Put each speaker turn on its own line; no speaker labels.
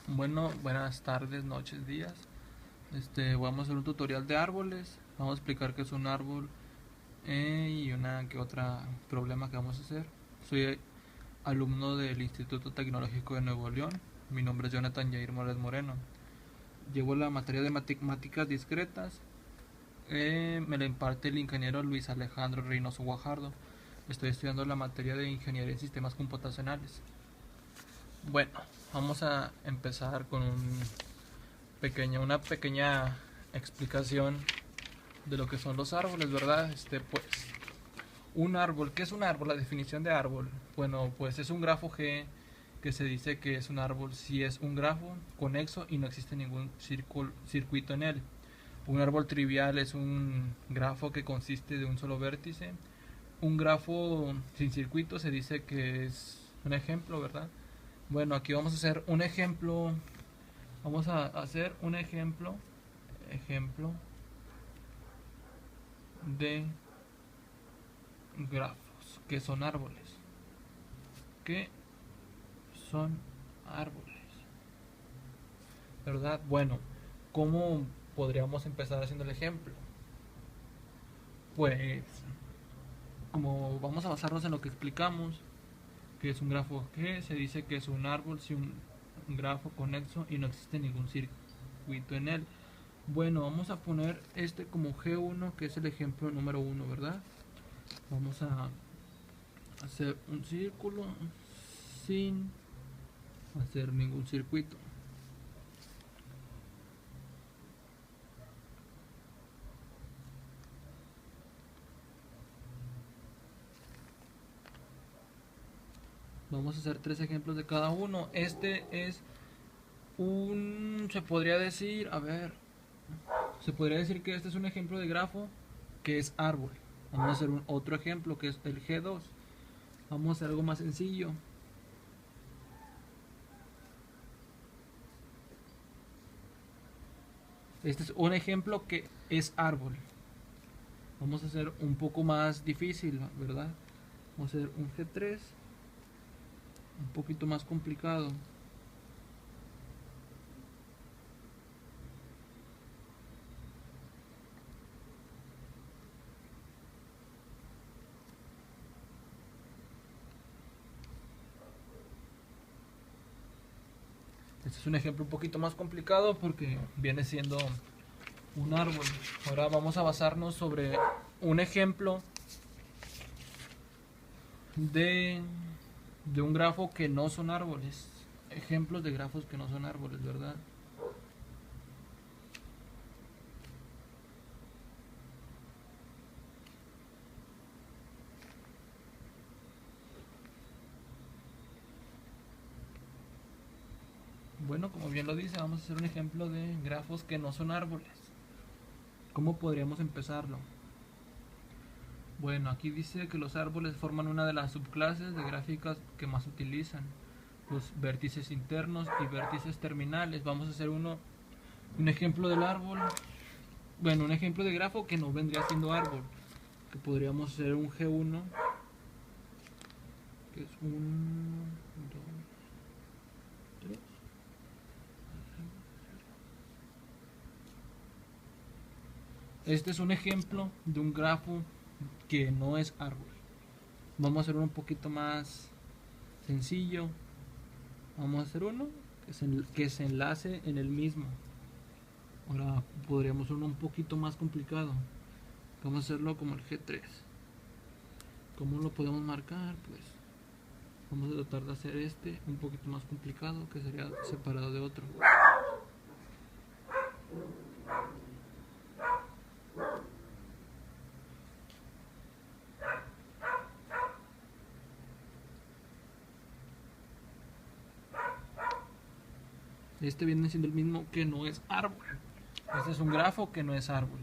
Bueno, buenas tardes, noches, días. Vamos a hacer un tutorial de árboles. Vamos a explicar qué es un árbol y una que otra problema que vamos a hacer. Soy alumno del Instituto Tecnológico de Nuevo León. Mi nombre es Jonathan Jair Morales Moreno. Llevo la materia de matemáticas discretas. Me la imparte el ingeniero Luis Alejandro Reynoso Guajardo. Estoy estudiando la materia de ingeniería en sistemas computacionales. Bueno, vamos a empezar con una pequeña explicación de lo que son los árboles, ¿verdad? Pues, un árbol, ¿qué es un árbol? La definición de árbol, bueno, pues es un grafo G que se dice que es un árbol si es un grafo conexo y no existe ningún circuito en él. Un árbol trivial es un grafo que consiste de un solo vértice. Un grafo sin circuito se dice que es un ejemplo, ¿verdad? Bueno, aquí vamos a hacer un ejemplo. Vamos a hacer un ejemplo de grafos, que son árboles. ¿Qué son árboles? ¿Verdad? Bueno, ¿cómo podríamos empezar haciendo el ejemplo? Pues, como vamos a basarnos en lo que explicamos, que es un grafo G, se dice que es un árbol si un grafo conexo y no existe ningún circuito en él. Bueno, vamos a poner este como G1, que es el ejemplo número 1, ¿verdad? Vamos a hacer un círculo sin hacer ningún circuito. Vamos a hacer 3 ejemplos de cada uno. Se podría decir, se podría decir que este es un ejemplo de grafo que es árbol. Vamos a hacer otro ejemplo que es el G2. Vamos a hacer algo más sencillo. Este es un ejemplo que es árbol. Vamos a hacer un poco más difícil, ¿verdad? Vamos a hacer un G3, un poquito más complicado. Este es un ejemplo un poquito más complicado porque viene siendo un árbol. Ahora vamos a basarnos sobre un ejemplo de, de un grafo que no son árboles. Ejemplos de grafos que no son árboles, ¿verdad? Bueno, como bien lo dice, vamos a hacer un ejemplo de grafos que no son árboles. ¿Cómo podríamos empezarlo? Bueno, aquí dice que los árboles forman una de las subclases de gráficas que más utilizan. Los vértices internos y vértices terminales. Vamos a hacer un ejemplo del árbol. Bueno, un ejemplo de grafo que no vendría siendo árbol. Que podríamos hacer un G1, que es 1, 2, 3. Este es un ejemplo de un grafo que no es árbol. Vamos a hacer uno un poquito más sencillo. Vamos a hacer uno que se enlace en el mismo. Ahora podríamos uno un poquito más complicado. Vamos a hacerlo como el G3. ¿Cómo lo podemos marcar? Pues vamos a tratar de hacer este un poquito más complicado, que sería separado de otro. Este viene siendo el mismo que no es árbol. Este es un grafo que no es árbol.